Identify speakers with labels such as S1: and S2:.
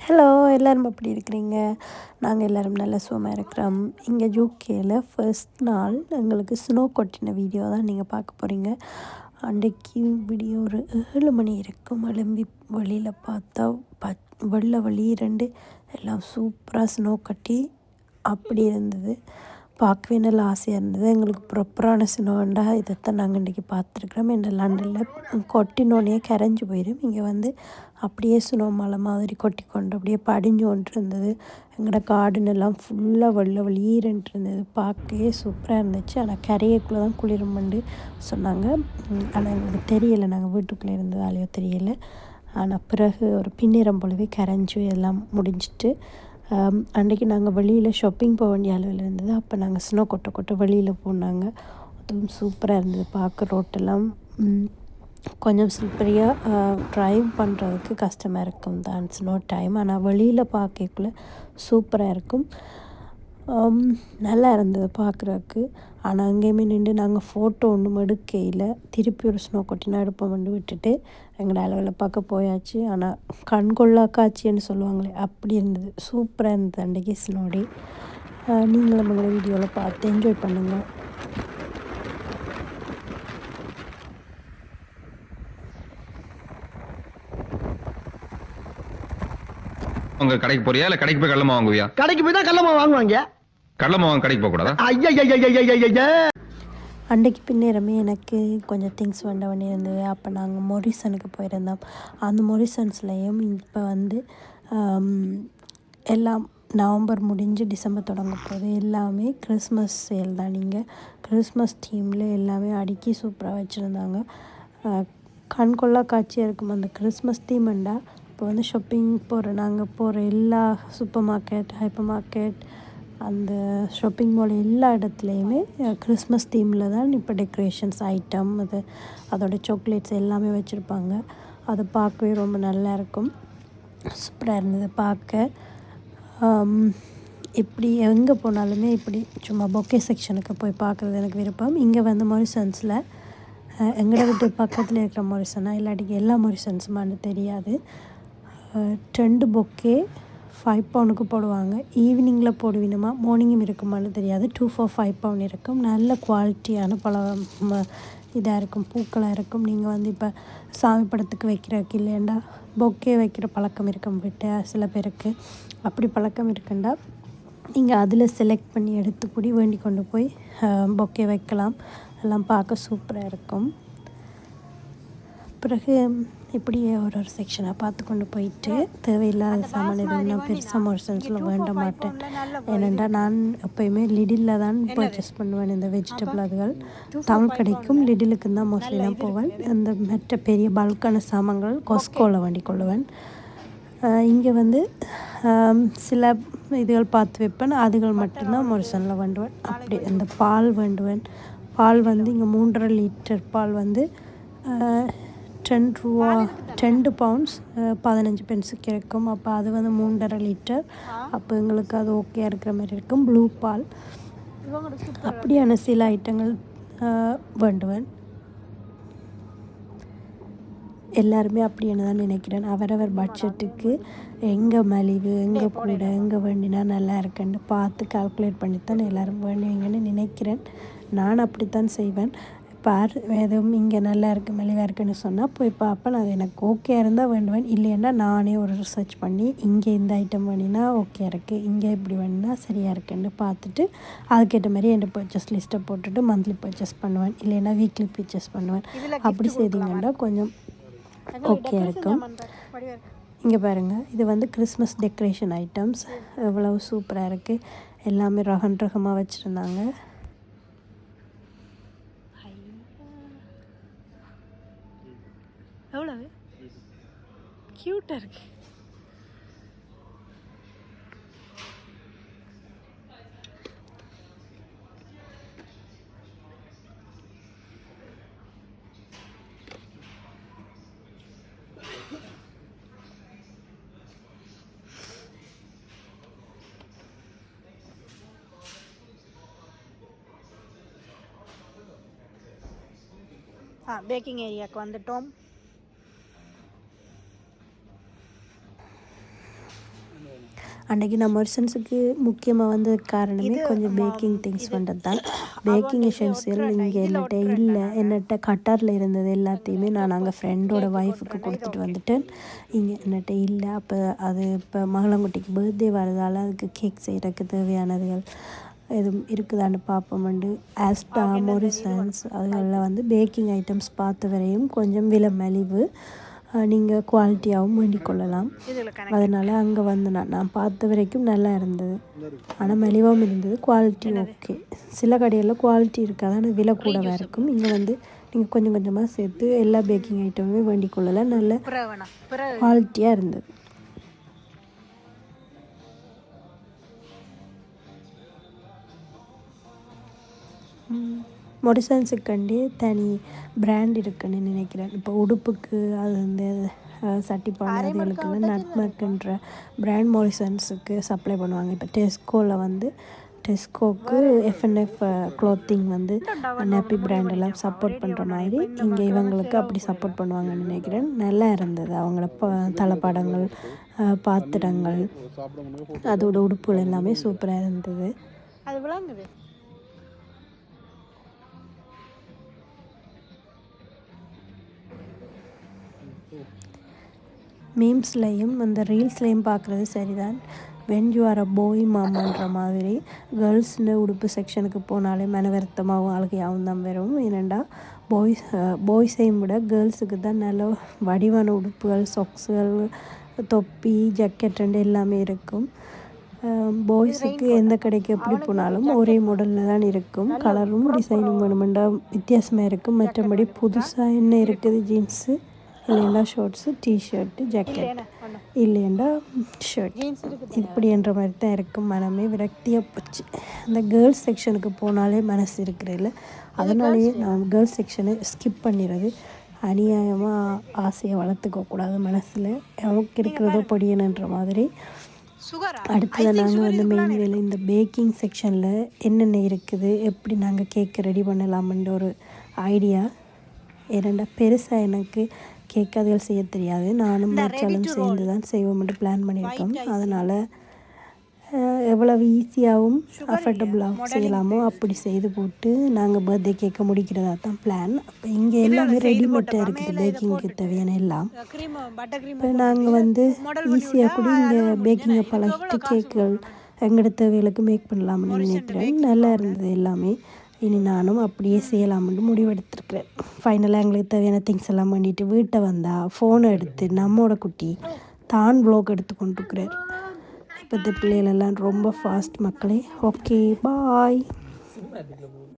S1: Hello, எல்லோரும் எப்படி இருக்கிறீங்க? நாங்கள் எல்லோரும் நல்ல சுகமாக இருக்கிறோம். இங்கே யூகேயில் ஃபர்ஸ்ட் நாள் எங்களுக்கு ஸ்னோ கொட்டின வீடியோ தான் நீங்கள் பார்க்க போகிறீங்க. அன்றைக்கு வீடியோ ஒரு 7 மணி இருக்கும். எழும்பி வெளியில் பார்த்தா வெள்ளை வழி 2 எல்லாம் சூப்பராக ஸ்னோ கட்டி அப்படி இருந்தது. பார்க்கவே நல்ல ஆசையாக இருந்தது. எங்களுக்கு ப்ராப்பரான ஸ்னோண்டா இதைத்தான் நாங்கள் இன்றைக்கி பார்த்துருக்குறோம். இந்த லண்டனில் கொட்டினோடனே கரைஞ்சி போயிடும். இங்கே வந்து அப்படியே ஸ்னோ மலை மாதிரி கொட்டி கொண்டு அப்படியே படிஞ்சு கொண்டு இருந்தது. எங்களோட கார்டன் எல்லாம் ஃபுல்லாக வெள்ளை வெளியேறன்ட்டு இருந்தது. பார்க்கவே சூப்பராக இருந்துச்சு. ஆனால் கரையக்குள்ளே தான் குளிருமெண்டு சொன்னாங்க. ஆனால் எங்களுக்கு தெரியலை, நாங்கள் வீட்டுக்குள்ளே இருந்ததாலேயோ தெரியலை. ஆனால் பிறகு ஒரு பின்னிறம் போலவே கரைஞ்சி எல்லாம் முடிஞ்சிட்டு அன்றைக்கி நாங்கள் வெளியில் ஷாப்பிங் போக வேண்டிய அளவில் இருந்தது. அப்போ நாங்கள் ஸ்னோ கொட்ட வெளியில் போனாங்க. அதுவும் சூப்பராக இருந்தது. பார்க்க ரோட்டெல்லாம் கொஞ்சம் ஸ்லிப்பரியாக ட்ரைவ் பண்ணுறதுக்கு கஷ்டமாக இருக்கும் தான் ஸ்னோ டைம். ஆனால் வெளியில் பார்க்கக்குள்ளே சூப்பராக இருக்கும். நல்லா இருந்தது பார்க்குறதுக்கு. ஆனால் அங்கேயுமே நின்று நாங்கள் ஃபோட்டோ ஒன்றும் எடுக்கையில் திருப்பி ஒரு ஸ்னோ கொட்டினா எடுப்போம் வந்து விட்டுட்டு எங்களோட அளவில் பார்க்க போயாச்சு. ஆனால் கண்கொள்ளா காட்சின்னு சொல்லுவாங்களே அப்படி இருந்தது. சூப்பராக இருந்தது அன்றைக்கி ஸ்னோடே. நீங்களும் எங்களோட வீடியோவில் பார்த்து என்ஜாய் பண்ணுங்கள்.
S2: உங்க கடைக்கு போறியா இல்ல கடைக்கு போய் கடலமா வாங்குவியா?
S3: கடைக்கு போய் தான் கடலமா வாங்குவாங்க.
S2: கடலமா வாங்க கடைக்கு போக கூடாதா?
S1: அன்றைக்கு பின்னேரமே எனக்கு கொஞ்சம் திங்ஸ் வேண்ட வேண்டி இருந்தது. அப்போ நாங்கள் மொரிசனுக்கு போயிருந்தோம். அந்த மொரிசன்ஸ்லேயும் இப்போ வந்து எல்லாம் நவம்பர் முடிஞ்சு டிசம்பர் தொடங்க போகுது. எல்லாமே கிறிஸ்மஸ் சேல் தான். நீங்கள் கிறிஸ்மஸ் தீமில் எல்லாமே அடுக்கி சூப்பராக வச்சுருந்தாங்க. கண்கொள்ளா காட்சியாக இருக்கும். அந்த கிறிஸ்மஸ் தீம்ண்டா இப்போ வந்து ஷாப்பிங் நாங்கள் போகிற எல்லா சூப்பர் மார்க்கெட், ஹைப்பர் மார்க்கெட், அந்த ஷாப்பிங் மால் எல்லா இடத்துலையுமே கிறிஸ்மஸ் தீமில் தான் இப்போ டெக்கரேஷன்ஸ் ஐட்டம் அதோட சாக்லேட்ஸ் எல்லாமே வச்சுருப்பாங்க. அதை பார்க்கவே ரொம்ப நல்லா இருக்கும். சூப்பராக இருந்தது பார்க்க. இப்படி எங்கே போனாலுமே இப்படி சும்மா பொக்கே செக்ஷனுக்கு போய் பார்க்குறது எனக்கு விருப்பம். இங்கே வந்து மொரிசன்ஸில் எங்களோட வீட்டு பக்கத்தில் இருக்கிற மொரிசனா இல்லாட்டிக்கு எல்லா மொரிசன்ஸுமான்னு தெரியாது. 2 பொக்கே 5 பவுனுக்கு போடுவாங்க. ஈவினிங்கில் போடுவினுமா மார்னிங்கும் இருக்குமான்னு தெரியாது. 2 for 5 பவுன் இருக்கும். நல்ல குவாலிட்டியான பழம் இதாக இருக்கும், பூக்களாக இருக்கும். நீங்கள் வந்து இப்போ சாமி படத்துக்கு வைக்கிறதுக்கு இல்லையாண்டா பொக்கே வைக்கிற பழக்கம் இருக்கும் விட்டு சில பேருக்கு அப்படி பழக்கம் இருக்குண்டா நீங்கள் அதில் செலக்ட் பண்ணி எடுத்து கூடி வேண்டி கொண்டு போய் பொக்கே வைக்கலாம். எல்லாம் பார்க்க சூப்பராக இருக்கும். பிறகு இப்படியே ஒரு செக்ஷனாக பார்த்து கொண்டு போயிட்டு தேவையில்லாத சாமான் எதுவும் நான் பெருசாக மோஷன்ஸில் வேண்ட மாட்டேன். ஏனெண்டா நான் எப்போயுமே லிடிலில் தான் பர்ச்சேஸ் பண்ணுவேன். இந்த வெஜிடபிள் அதுகள் தமிழ் கடைக்கும் லிடிலுக்கும் தான் மோஸ்ட்லி நான் போவேன். அந்த மற்ற பெரிய பல்கான சாமான்கள் கொஸ்கோவில் வேண்டி கொள்ளுவேன். இங்கே வந்து சில இதுகள் பார்த்து வைப்பேன். அதுகள் மட்டும்தான் மோஷனில் வேண்டுவேன். அப்படி அந்த பால் வேண்டுவேன். பால் வந்து இங்கே 3.5 லிட்டர் பால் வந்து 10 பவுண்ட்ஸ் 15 பென்ஸுக்கு இருக்கும். அப்போ அது வந்து 3.5 லிட்டர். அப்போ எங்களுக்கு அது ஓகே இருக்கிற மாதிரி இருக்கும். ப்ளூ பால் அப்படியான சில ஐட்டங்கள் வேண்டுவேன். எல்லாருமே அப்படின்னு தான் நினைக்கிறேன். அவரவர் பட்ஜெட்டுக்கு எங்கே மலிவு, எங்கே கூட, எங்கே வேண்டினா நல்லா இருக்குன்னு பார்த்து கால்குலேட் பண்ணித்தான் எல்லோரும் வேண்டுவீங்கன்னு நினைக்கிறேன். நான் அப்படித்தான் செய்வேன். பார் எதுவும் இங்கே நல்லா இருக்குது மலிவாக இருக்குன்னு சொன்னால் போய் பார்ப்பேன். அது எனக்கு ஓகே இருந்தால் வேண்டுவேன். இல்லைன்னா நானே ஒரு ரிசர்ச் பண்ணி இங்கே இந்த ஐட்டம் வேணினா ஓகே இருக்குது, இங்கே இப்படி வேணுன்னா சரியாக இருக்குன்னு பார்த்துட்டு அதுக்கேற்ற மாதிரி என் பர்ச்சேஸ் லிஸ்ட்டை போட்டுட்டு மந்த்லி பர்ச்சேஸ் பண்ணுவேன். இல்லைன்னா வீக்லி பர்ச்சேஸ் பண்ணுவேன். அப்படி செய்தீங்கன்னா கொஞ்சம் ஓகே இருக்கும். இங்கே பாருங்கள், இது வந்து கிறிஸ்மஸ் டெக்கரேஷன் ஐட்டம்ஸ் எவ்வளவு சூப்பராக இருக்குது. எல்லாமே ரகமாக வச்சுருந்தாங்க. எவ்வளவு க்யூட்டாக இருக்குது. பேக்கிங் ஏரியாவுக்கு வந்துட்டோம். அன்றைக்கி நான் மொரிசன்ஸுக்கு முக்கியமாக வந்த காரணமே கொஞ்சம் பேக்கிங் திங்ஸ் பண்ணுறது தான். பேக்கிங் எசென்சியல் இங்கே என்னட்ட கட்டாரில் இருந்தது எல்லாத்தையுமே நான் அங்கே ஃப்ரெண்டோட ஒய்ஃபுக்கு கொடுத்துட்டு வந்துட்டேன். இங்கே என்னட்ட இல்லை. அப்போ அது இப்போ மகளங்குட்டிக்கு பர்த்டே வரதால் அதுக்கு கேக் செய்கிறதுக்கு தேவையானதுகள் எதுவும் இருக்குதான்னு பார்ப்போம்ண்டு ஆஸ்டா மொரிசன்ஸ் அதுகளில் வந்து பேக்கிங் ஐட்டம்ஸ் பார்த்த வரையும் கொஞ்சம் விலை மலிவு, நீங்கள் குவாலிட்டியாகவும் வேண்டிக் கொள்ளலாம். அதனால் அங்கே வந்து நான் பார்த்த வரைக்கும் நல்லா இருந்தது. ஆனால் மலிவாகவும் இருந்தது, குவாலிட்டி ஓகே. சில கடைகளில் குவாலிட்டி இருக்காது, ஆனால் விலை கூடவே இருக்கும். இங்கே வந்து நீங்கள் கொஞ்சம் கொஞ்சமாக சேர்த்து எல்லா பேக்கிங் ஐட்டமுமே வேண்டிக் கொள்ளலாம். நல்ல குவாலிட்டியாக இருந்தது. மொரிசன்ஸுக்கண்டே தனி பிராண்ட் இருக்குன்னு நினைக்கிறேன். இப்போ உடுப்புக்கு அது வந்து சட்டிப்பானை அதுகளுக்குன்னு நட்மக்குன்ற பிராண்ட் மொரிசன்ஸுக்கு சப்ளை பண்ணுவாங்க. இப்போ டெஸ்கோவில் வந்து டெஸ்கோவுக்கு எஃப்என்எஃப் க்ளோத்திங் வந்து நப்பி பிராண்டெல்லாம் சப்போர்ட் பண்ணுற மாதிரி இங்கே இவங்களுக்கு அப்படி சப்போர்ட் பண்ணுவாங்கன்னு நினைக்கிறேன். நல்லா இருந்தது. அவங்கள தளப்படங்கள், பாத்திரங்கள், அதோட உடுப்புகள் எல்லாமே சூப்பராக இருந்தது. அது விளங்குது. மீம்ஸ்லையும் அந்த ரீல்ஸ்லையும் பார்க்குறது சரிதான். வென் யூ ஆர் அ பாய் மாமான்ற மாதிரி கேர்ள்ஸ்னு உடுப்பு செக்ஷனுக்கு போனாலே மன வருத்தமாகவும் அழுகையாகவும் தான் வரும். ஏனெண்டா பாய்ஸையும் விட கேர்ள்ஸுக்கு தான் நல்ல வடிவான உடுப்புகள், சொக்ஸுகள், தொப்பி, ஜக்கெட் ரெண்டு எல்லாமே இருக்கும். பாய்ஸுக்கு எந்த கடைக்கு எப்படி போனாலும் ஒரே மாடலில் தான் இருக்கும். கலரும் டிசைனும் வேணுமெண்டா வித்தியாசமாக இருக்கும். மற்றபடி புதுசாக என்ன இருக்குது, ஜீன்ஸு இல்லைண்டா ஷார்ட்ஸு, டிஷர்ட்டு, ஜக்கெட் இல்லைண்டா ஷர்ட் இப்படி என்ற மாதிரி தான் இருக்கும். மனமே விரக்தியாக போச்சு. அந்த கேர்ள்ஸ் செக்ஷனுக்கு போனாலே மனசு இருக்கிறதில்ல. அதனாலேயே நான் கேர்ள்ஸ் செக்ஷனை ஸ்கிப் பண்ணிடுறது. அநியாயமாக ஆசையை வளர்த்துக்கக்கூடாது மனசில். நமக்கு இருக்கிறதோ பொடியணுன்ற மாதிரி. அடுத்தது நாங்கள் வந்து மெயின் வேலை இந்த பேக்கிங் செக்ஷனில் என்னென்ன இருக்குது, எப்படி நாங்கள் கேக்கு ரெடி பண்ணலாம்ன்ற ஒரு ஐடியா. ஏனெண்டா பெருசாக எனக்கு கேக் அதுகள் செய்ய தெரியாது. நானும் மச்சாலும் சேர்ந்து தான் செய்வோம்ட்டு பிளான் பண்ணியிருக்கோம். அதனால் எவ்வளவு ஈஸியாகவும் அஃபர்டபுளாகவும் செய்யலாமோ அப்படி செய்து போட்டு நாங்கள் பர்த்டே கேக்கை முடிக்கிறதா தான் பிளான். அப்போ இங்கே எல்லாமே ரெடிமேட்டாக இருக்குது, பேக்கிங்க்கு தேவையான எல்லாம். இப்போ நாங்கள் வந்து ஈஸியாக கூட இங்கே பேக்கிங்கை பழகிட்டு கேக்குகள் எங்களோட தேவைகளுக்கு மேக் பண்ணலாம்னு நினைக்கிறேன். நல்லா இருந்தது எல்லாமே. இனி நானும் அப்படியே செய்யலாம்னு முடிவெடுத்துருக்குறேன். ஃபைனலாக எங்களுக்கு தேவையான திங்ஸ் எல்லாம் பண்ணிவிட்டு வீட்டை வந்தால் ஃபோனை எடுத்து நம்மோட குட்டி தான் வ்ளாக் எடுத்து கொண்டிருக்கிறார். இப்போத்த பிள்ளைகளெல்லாம் ரொம்ப ஃபாஸ்ட் மக்களே. ஓகே, பாய்.